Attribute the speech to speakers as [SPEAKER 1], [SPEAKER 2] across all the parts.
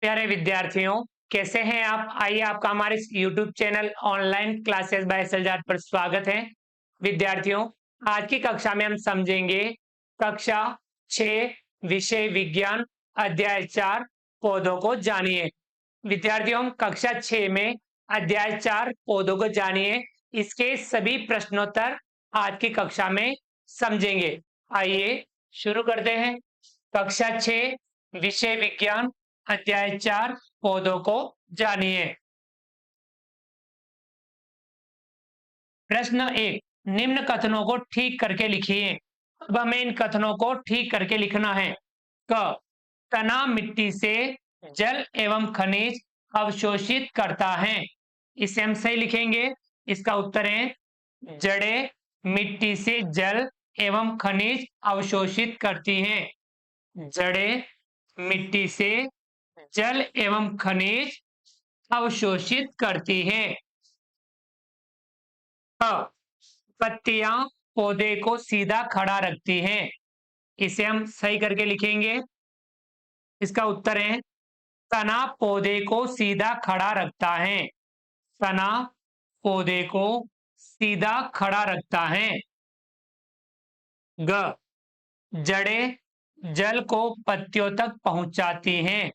[SPEAKER 1] प्यारे विद्यार्थियों, कैसे हैं आप? आइए आपका हमारे इस YouTube channel online classes by Saljad पर स्वागत है। विद्यार्थियों, आज की कक्षा में हम समझेंगे कक्षा 6 विषय विज्ञान अध्याय 4 पौधों को जानिए। विद्यार्थियों, हम कक्षा 6 में अध्याय 4 पौधों को जानिए इसके सभी प्रश्नोत्तर आज की कक्षा में समझेंगे। आइए शुरू करते हैं। कक्षा 6 विषय विज्ञान अध्याय 4 पौधों को जानिए। प्रश्न 1, निम्न कथनों को ठीक करके लिखिए। अब हमें इन कथनों को ठीक करके लिखना है। क, तना मिट्टी से जल एवं खनिज अवशोषित करता है। इसे हम सही लिखेंगे। इसका उत्तर है जड़ें मिट्टी से जल एवं खनिज अवशोषित करती हैं। जड़ें मिट्टी से जल एवं खनिज अवशोषित करती हैं। पत्तियां पौधे को सीधा खड़ा रखती हैं। इसे हम सही करके लिखेंगे। इसका उत्तर है तना पौधे को सीधा खड़ा रखता है। तना पौधे को सीधा खड़ा रखता है। ग, जड़ें जल को पत्तियों तक पहुंचाती हैं।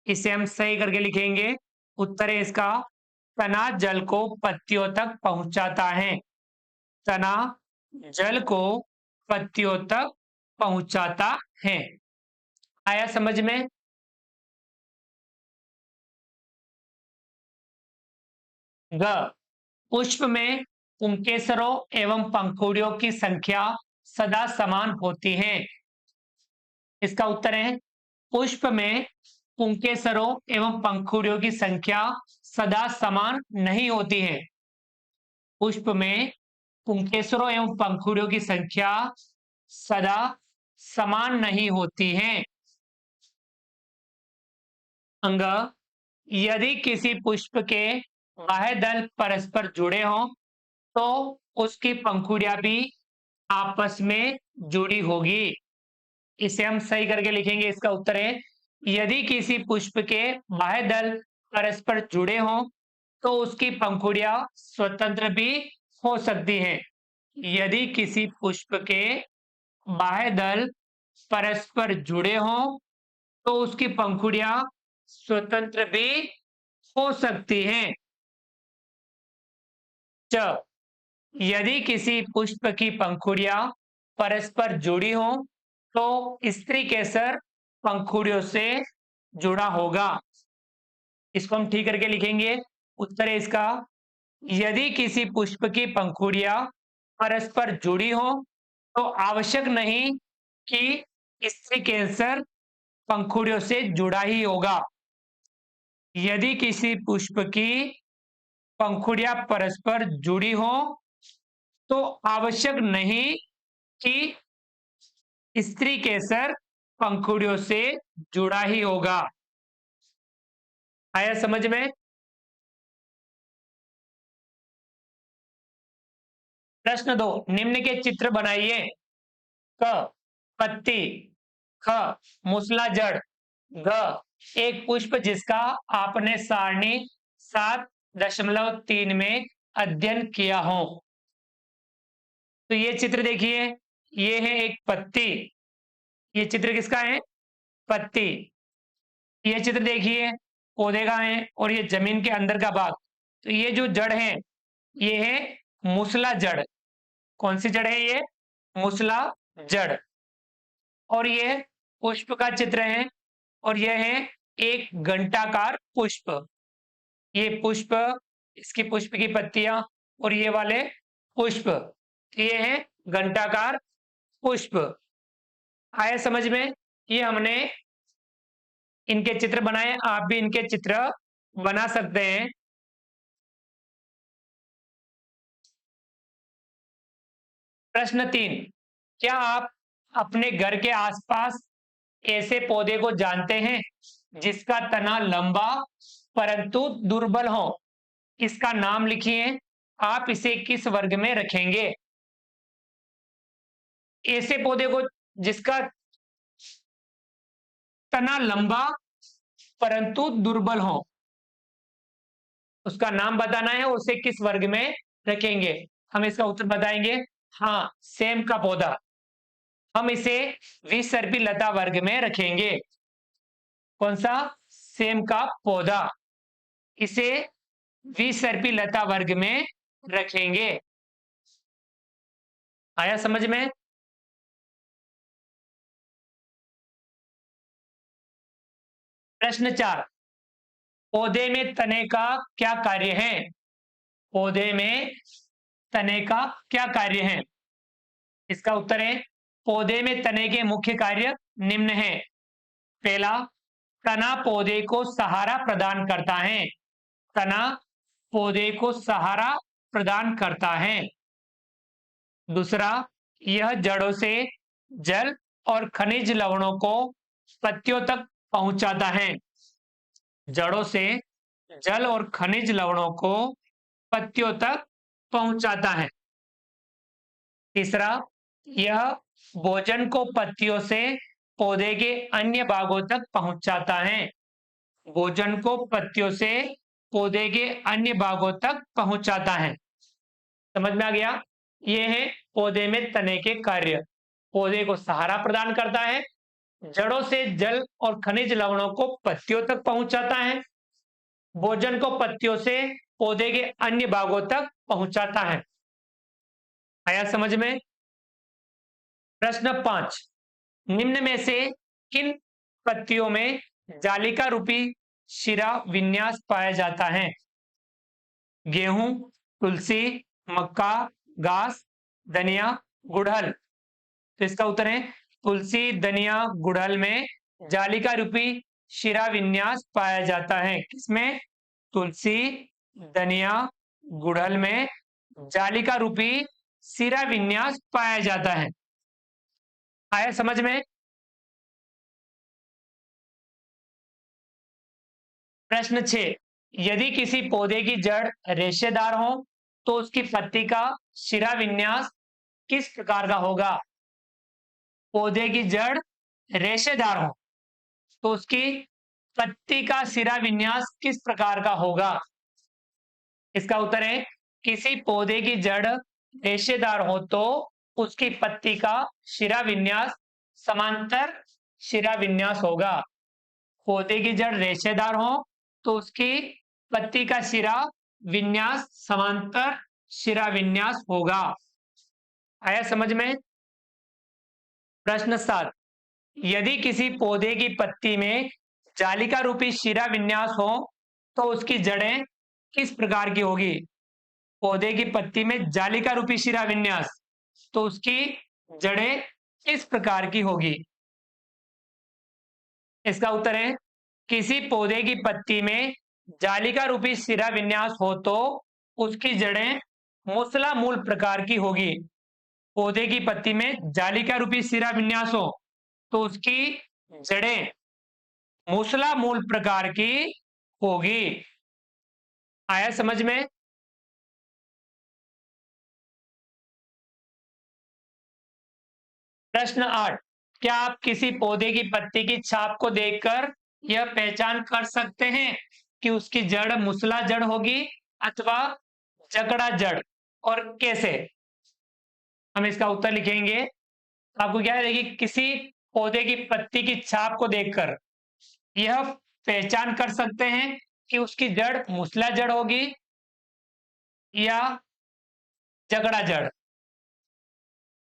[SPEAKER 1] इसे हम सही करके लिखेंगे। उत्तर है इसका तना जल को पत्तियों तक पहुंचाता है। तना जल को पत्तियों तक पहुंचाता है। आया समझ में? ग, पुष्प में पुंकेसरों एवं पंखुड़ियों की संख्या सदा समान होती है। इसका उत्तर है पुष्प में पुंकेसरों एवं पंखुड़ियों की संख्या सदा समान नहीं होती है। पुष्प में पुंकेसरों एवं पंखुड़ियों की संख्या सदा समान नहीं होती है। अंग, यदि किसी पुष्प के बाह्य दल परस्पर जुड़े हों तो उसकी पंखुड़ियां भी आपस में जुड़ी होगी। इसे हम सही करके लिखेंगे। इसका उत्तर है यदि किसी पुष्प के बाह्य दल परस्पर जुड़े हों तो उसकी पंखुड़ियां स्वतंत्र भी हो सकती हैं। यदि किसी पुष्प के बाह्य दल परस्पर जुड़े हों तो उसकी पंखुड़ियां स्वतंत्र भी हो सकती हैं। च, यदि किसी पुष्प की पंखुड़ियां परस्पर जुड़ी हों तो स्त्री केसर पंखुड़ियों से जुड़ा होगा। इसको हम ठीक करके लिखेंगे। उत्तर है इसका यदि किसी पुष्प की पंखुड़ियां परस्पर जुड़ी हो तो आवश्यक नहीं कि स्त्री केसर पंखुड़ियों से जुड़ा ही होगा। यदि किसी पुष्प की पंखुड़ियां परस्पर जुड़ी हो तो आवश्यक नहीं कि स्त्री केसर पंखुड़ियों से जुड़ा ही होगा। आया समझ में? प्रश्न 2, निम्न के चित्र बनाइए। क, पत्ती। ख, मूसला जड़। ग, एक पुष्प जिसका आपने सारणी 7.3 में अध्ययन किया हो। तो ये चित्र देखिए, ये है एक पत्ती। ये चित्र किसका है? पत्ती। ये चित्र देखिए पौधे का है और ये जमीन के अंदर का भाग। तो ये जो जड़ है ये है मूसला जड़। कौन सी जड़ है ये? मूसला जड़। और ये पुष्प का चित्र है और यह है एक घंटाकार पुष्प। ये पुष्प, इसकी पुष्प की पत्तियां और ये वाले पुष्प, ये है घंटाकार पुष्प। आया समझ में? ये हमने इनके चित्र बनाए, आप भी इनके चित्र बना सकते हैं। प्रश्न 3, क्या आप अपने घर के आसपास ऐसे पौधे को जानते हैं जिसका तना लंबा परंतु दुर्बल हो? इसका नाम लिखिए। आप इसे किस वर्ग में रखेंगे? ऐसे पौधे को जिसका तना लंबा परंतु दुर्बल हो, उसका नाम बताना है, उसे किस वर्ग में रखेंगे? हम इसका उत्तर बताएंगे। हाँ, सेम का पौधा, हम इसे द्विसर्पी लता वर्ग में रखेंगे। कौन सा? सेम का पौधा, इसे द्विसर्पी लता वर्ग में रखेंगे। आया समझ में? प्रश्न 4, पौधे में तने का क्या कार्य है? पौधे में तने का क्या कार्य है? इसका उत्तर है, पौधे में तने के मुख्य कार्य निम्न है। पहला, तना पौधे को सहारा प्रदान करता है। तना पौधे को सहारा प्रदान करता है। दूसरा, यह जड़ों से जल और खनिज लवणों को पत्तियों तक पहुंचाता है। जड़ों से जल और खनिज लवणों को पत्तियों तक पहुंचाता है। तीसरा, यह भोजन को पत्तियों से पौधे के अन्य भागों तक पहुंचाता है। भोजन को पत्तियों से पौधे के अन्य भागों तक पहुंचाता है। समझ में आ गया? ये है पौधे में तने के कार्य। पौधे को सहारा प्रदान करता है, जड़ों से जल और खनिज लवणों को पत्तियों तक पहुंचाता है, भोजन को पत्तियों से पौधे के अन्य भागों तक पहुंचाता है। आया समझ में? प्रश्न 5, निम्न में से किन पत्तियों में जालिका रूपी शिरा विन्यास पाया जाता है? गेहूं, तुलसी, मक्का, घास, धनिया, गुड़हल। तो इसका उत्तर है, तुलसी, धनिया, गुड़हल में जालिका रूपी शिरा विन्यास पाया जाता है। किसमें? तुलसी, धनिया, गुड़हल में जालिका रूपी शिरा विन्यास पाया जाता है। आया समझ में? प्रश्न 6, यदि किसी पौधे की जड़ रेशेदार हो तो उसकी पत्ती का शिरा विन्यास किस प्रकार का होगा? पौधे की जड़ रेशेदार हो तो उसकी पत्ती का शिरा विन्यास किस प्रकार का होगा? इसका उत्तर है, किसी पौधे की जड़ रेशेदार हो तो उसकी पत्ती का शिरा विन्यास समांतर शिरा विन्यास होगा। पौधे की जड़ रेशेदार हो तो उसकी पत्ती का शिरा विन्यास समांतर शिरा विन्यास होगा। आया समझ में? प्रश्न 7, यदि किसी पौधे की पत्ती में जालिका रूपी शिरा विन्यास हो तो उसकी जड़ें किस प्रकार की होगी? पौधे की पत्ती में जालिका रूपी शिरा विन्यास, तो उसकी जड़ें किस प्रकार की होगी? इसका उत्तर है, किसी पौधे की पत्ती में जालिका रूपी शिरा विन्यास हो तो उसकी जड़ें मूसला मूल प्रकार की होगी। पौधे की पत्ती में जालिका रूपी शिरा विन्यास हो तो उसकी जड़ें मूसला मूल प्रकार की होगी। आया समझ में? प्रश्न 8, क्या आप किसी पौधे की पत्ती की छाप को देखकर यह पहचान कर सकते हैं कि उसकी जड़ मूसला जड़ होगी अथवा जकड़ा जड़, और कैसे? हम इसका उत्तर लिखेंगे। आपको क्या है, देखिए, किसी पौधे की पत्ती की छाप को देखकर यह पहचान कर सकते हैं कि उसकी जड़ मूसला जड़ होगी या जकड़ा जड़।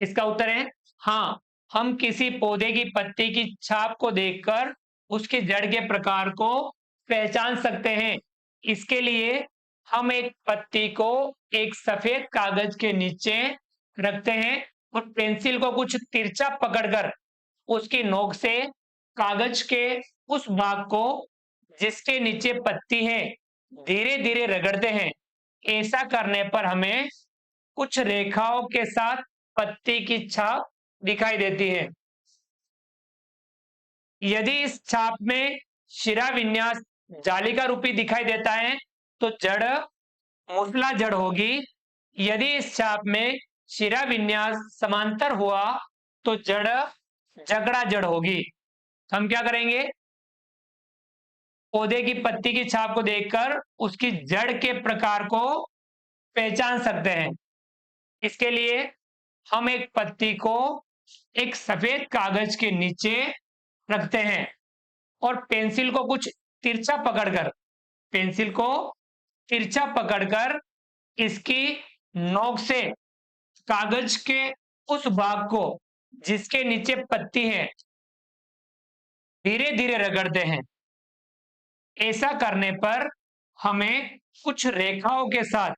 [SPEAKER 1] इसका उत्तर है, हाँ, हम किसी पौधे की पत्ती की छाप को देखकर उसकी जड़ के प्रकार को पहचान सकते हैं। इसके लिए हम एक पत्ती को एक सफेद कागज के नीचे रखते हैं और पेंसिल को कुछ तिरछा पकड़कर उसकी नोक से कागज के उस भाग को जिसके नीचे पत्ती है धीरे धीरे रगड़ते हैं। ऐसा करने पर हमें कुछ रेखाओं के साथ पत्ती की छाप दिखाई देती है। यदि इस छाप में शिरा विन्यास जालिका रूपी दिखाई देता है तो जड़ मूसला जड़ होगी। यदि इस छाप में शिरा विन्यास समांतर हुआ तो जड़ जकड़ा जड़ होगी। हम क्या करेंगे, पौधे की पत्ती की छाप को देखकर उसकी जड़ के प्रकार को पहचान सकते हैं। इसके लिए हम एक पत्ती को एक सफेद कागज के नीचे रखते हैं और पेंसिल को तिरछा पकड़कर इसकी नोक से कागज के उस भाग को जिसके नीचे पत्ती है धीरे धीरे रगड़ते हैं। ऐसा करने पर हमें कुछ रेखाओं के साथ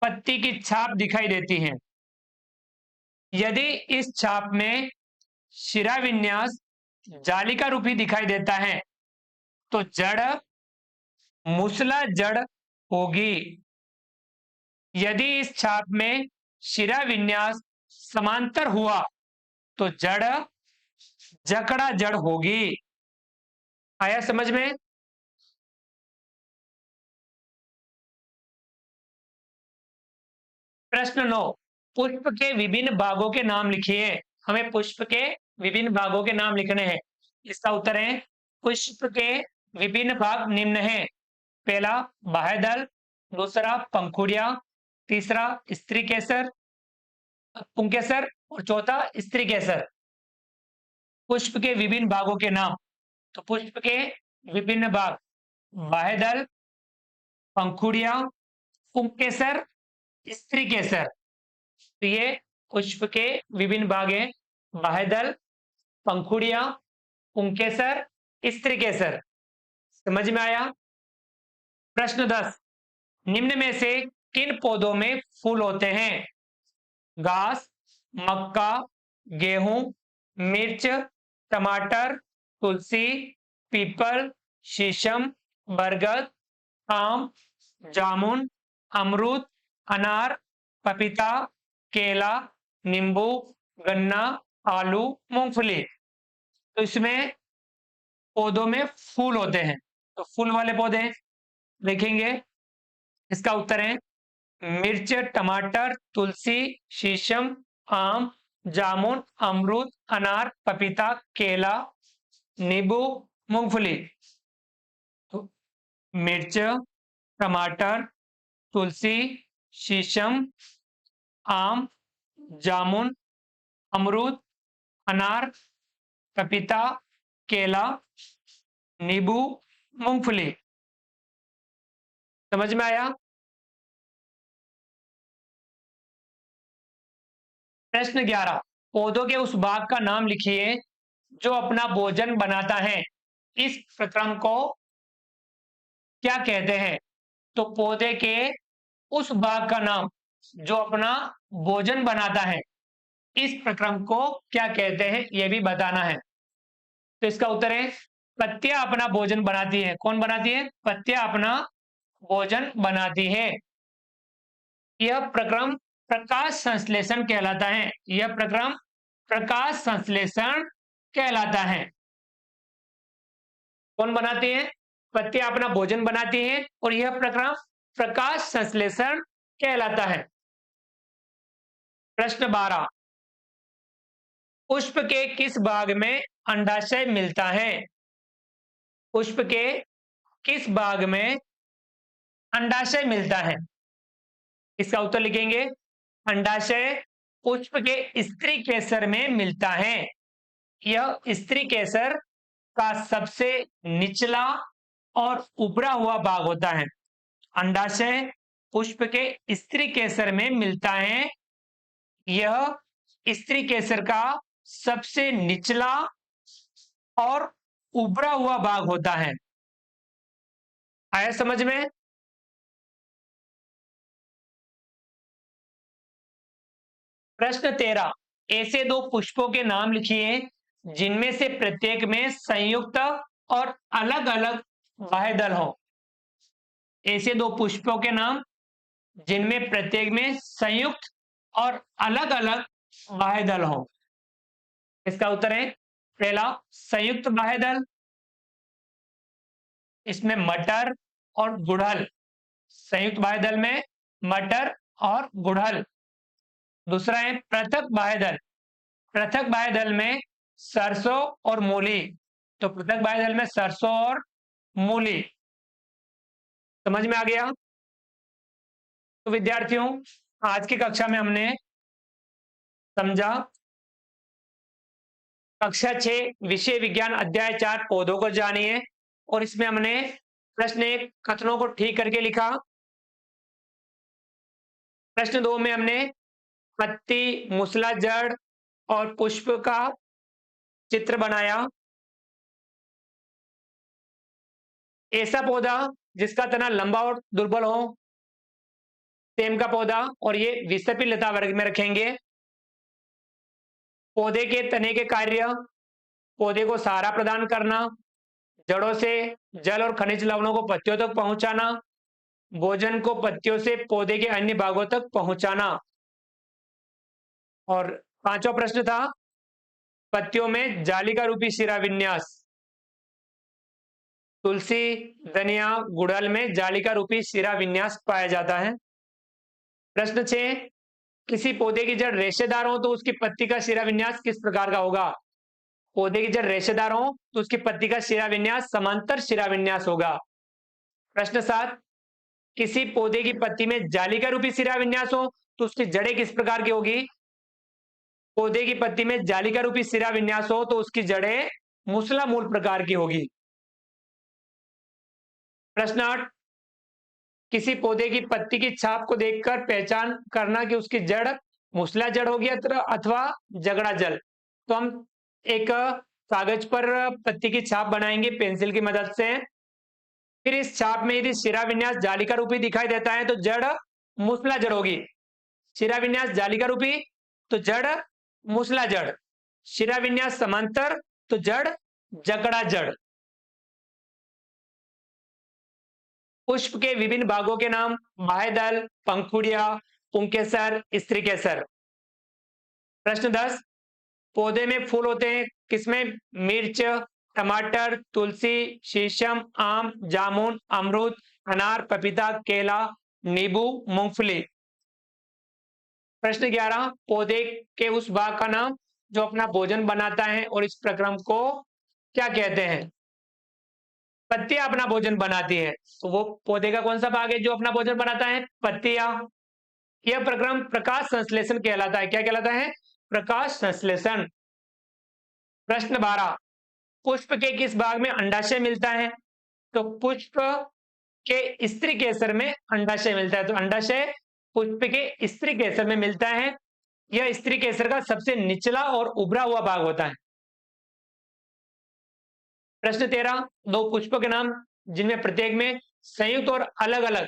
[SPEAKER 1] पत्ती की छाप दिखाई देती है। यदि इस छाप में शिरा विन्यास जालिका रूपी दिखाई देता है तो जड़ मूसला जड़ होगी। यदि इस छाप में शिरा विन्यास समांतर हुआ तो जड़ जकड़ा जड़ होगी। आया समझ में? प्रश्न 9, पुष्प के विभिन्न भागों के नाम लिखिए। हमें पुष्प के विभिन्न भागों के नाम लिखने हैं। इसका उत्तर है पुष्प के विभिन्न भाग निम्न हैं। पहला बाह्यदल, दूसरा पंखुड़िया, तीसरा स्त्री केसर पुंकेसर और चौथा स्त्री केसर। पुष्प के विभिन्न भागों के नाम, तो पुष्प के विभिन्न भाग बाह्यदल, पंखुड़िया, पुंकेसर, स्त्री केसर। तो ये पुष्प के विभिन्न भाग हैं, बाह्यदल, पंखुड़िया, पुंकेसर, स्त्री केसर। समझ में आया? प्रश्न 10, निम्न में से किन पौधों में फूल होते हैं? घास, मक्का, गेहूं, मिर्च, टमाटर, तुलसी, पीपल, शीशम, बरगद, आम, जामुन, अमरूद, अनार, पपीता, केला, नींबू, गन्ना, आलू, मूंगफली। तो इसमें पौधों में फूल होते हैं, तो फूल वाले पौधे देखेंगे। इसका उत्तर है मिर्च, टमाटर, तुलसी, शीशम, आम, जामुन, अमरूद, अनार, पपीता, केला, नींबू, मूंगफली। तो मिर्च, टमाटर, तुलसी, शीशम, आम, जामुन, अमरूद, अनार, पपीता, केला, नींबू, मूंगफली। समझ में आया? प्रश्न 11, पौधों के उस भाग का नाम लिखिए जो अपना भोजन बनाता है। इस प्रक्रम को क्या कहते हैं? तो पौधे के उस भाग का नाम जो अपना भोजन बनाता है, इस प्रक्रम को क्या कहते हैं यह भी बताना है। तो इसका उत्तर है पत्तियां अपना भोजन बनाती है। कौन बनाती है? पत्तियां अपना भोजन बनाती है। यह प्रक्रम प्रकाश संश्लेषण कहलाता है। यह प्रक्रम प्रकाश संश्लेषण कहलाता है। कौन बनाती है? पत्तियां अपना भोजन बनाती हैं और यह प्रक्रम प्रकाश संश्लेषण कहलाता है। प्रश्न 12, पुष्प के किस भाग में अंडाशय मिलता है? पुष्प के किस भाग में अंडाशय मिलता है? इसका उत्तर लिखेंगे अंडाशय पुष्प के स्त्री केसर में मिलता है। यह स्त्री केसर का सबसे निचला और उभरा हुआ भाग होता है। अंडाशय पुष्प के स्त्री केसर में मिलता है। यह स्त्री केसर का सबसे निचला और उभरा हुआ भाग होता है। आया समझ में? प्रश्न 13, ऐसे दो पुष्पों के नाम लिखिए जिनमें से प्रत्येक में संयुक्त और अलग अलग बाह्यदल हो। ऐसे दो पुष्पों के नाम जिनमें प्रत्येक में संयुक्त और अलग अलग बाह्यदल हो। इसका उत्तर है पहला संयुक्त बाह्यदल, इसमें मटर और गुड़हल। संयुक्त बाह्यदल में मटर और गुड़हल। दूसरा है पृथक बाह्यदल। पृथक बाह्यदल में सरसों और मूली। तो पृथक बाह्यदल में सरसों और मूली। समझ में आ गया? तो विद्यार्थियों, आज की कक्षा में हमने समझा कक्षा 6 विषय विज्ञान अध्याय 4 पौधों को जानिए, और इसमें हमने प्रश्न 1 कथनों को ठीक करके लिखा। प्रश्न 2 में हमने पत्ती, मूसला जड़ और पुष्प का चित्र बनाया। ऐसा पौधा जिसका तना लंबा और दुर्बल हो, सेम का पौधा, और ये विसर्पी लता वर्ग में रखेंगे। पौधे के तने के कार्य: पौधे को सहारा प्रदान करना, जड़ों से जल और खनिज लवणों को पत्तियों तक पहुंचाना, भोजन को पत्तियों से पौधे के अन्य भागों तक पहुंचाना। और पांचवा प्रश्न था पत्तियों में जालिका रूपी शिरा विन्यास। तुलसी, धनिया, गुड़हल में जालिका रूपी शिरा विन्यास पाया जाता है। प्रश्न 6, किसी पौधे की जड़ रेशेदार हो तो उसकी पत्ती का शिरा विन्यास किस प्रकार का होगा? पौधे की जड़ रेशेदार हो तो उसकी पत्ती का शिरा विन्यास समांतर शिरा विन्यास होगा। प्रश्न 7, किसी पौधे की पत्ती में जालिका रूपी शिरा विन्यास हो तो उसकी जड़ें किस प्रकार की होगी? पौधे की पत्ती में जालिका रूपी शिरा विन्यास हो तो उसकी जड़ें मूसला मूल प्रकार की होगी। प्रश्न 8, किसी पौधे की पत्ती की छाप को देखकर पहचान करना कि उसकी जड़ मूसला जड़ होगी अथवा जगड़ा जल। तो हम एक कागज पर पत्ती की छाप बनाएंगे पेंसिल की मदद से। फिर इस छाप में यदि शिरा विन्यास जालिका रूपी दिखाई देता है तो जड़ मूसला जड़ होगी। शिरा विन्यास जालिका रूपी तो जड़ मूसला जड़, शिरा विन्यास समांतर तो जड़ जकड़ा जड़। पुष्प के विभिन्न भागों के नाम: बाह्यदल, पंखुड़िया, पुंकेसर, स्त्रीकेसर। प्रश्न 10, पौधे में फूल होते हैं किसमें? मिर्च, टमाटर, तुलसी, शीशम, आम, जामुन, अमरूद, अनार, पपीता, केला, नींबू, मूंगफली। प्रश्न 11, पौधे के उस भाग का नाम जो अपना भोजन बनाता है और इस प्रक्रम को क्या कहते हैं? पत्तियां अपना भोजन बनाती है, तो वो पौधे का कौन सा भाग है जो अपना भोजन बनाता है? पत्तियां। यह प्रक्रम प्रकाश संश्लेषण कहलाता है। क्या कहलाता है? प्रकाश संश्लेषण। प्रश्न 12, पुष्प के किस भाग में अंडाशय मिलता है? तो पुष्प के स्त्री केसर में अंडाशय मिलता है। तो अंडाशय पुष्प के स्त्री केसर में मिलता है। यह स्त्री केसर का सबसे निचला और उभरा हुआ भाग होता है। प्रश्न 13, दो पुष्पों के नाम जिनमें प्रत्येक में संयुक्त और अलग अलग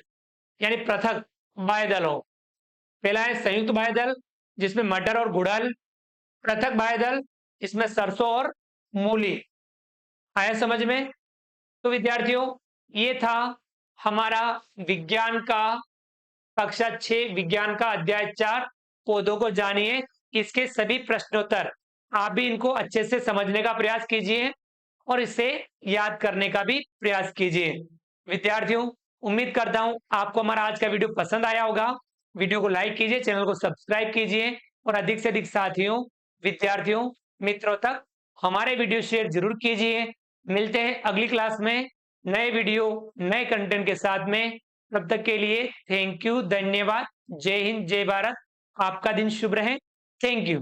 [SPEAKER 1] यानी पृथक बाह्यदल हो। पहला है संयुक्त बाह्यदल जिसमें मटर और गुड़हल, पृथक बाह्यदल इसमें सरसों और मूली। आया समझ में? तो विद्यार्थियों, ये था हमारा विज्ञान का कक्षा 6 विज्ञान का अध्याय 4 पौधों को जानिए। इसके सभी प्रश्नोत्तर आप भी इनको अच्छे से समझने का प्रयास कीजिए और इसे याद करने का भी प्रयास कीजिए। विद्यार्थियों, उम्मीद करता हूं आपको हमारा आज का वीडियो पसंद आया होगा। वीडियो को लाइक कीजिए, चैनल को सब्सक्राइब कीजिए और अधिक से अधिक साथियों, विद्यार्थियों, मित्रों तक हमारे वीडियो शेयर जरूर कीजिए। मिलते हैं अगली क्लास में नए वीडियो नए कंटेंट के साथ में। तब तक के लिए थैंक यू, धन्यवाद। जय हिंद, जय भारत। आपका दिन शुभ रहे। Thank you.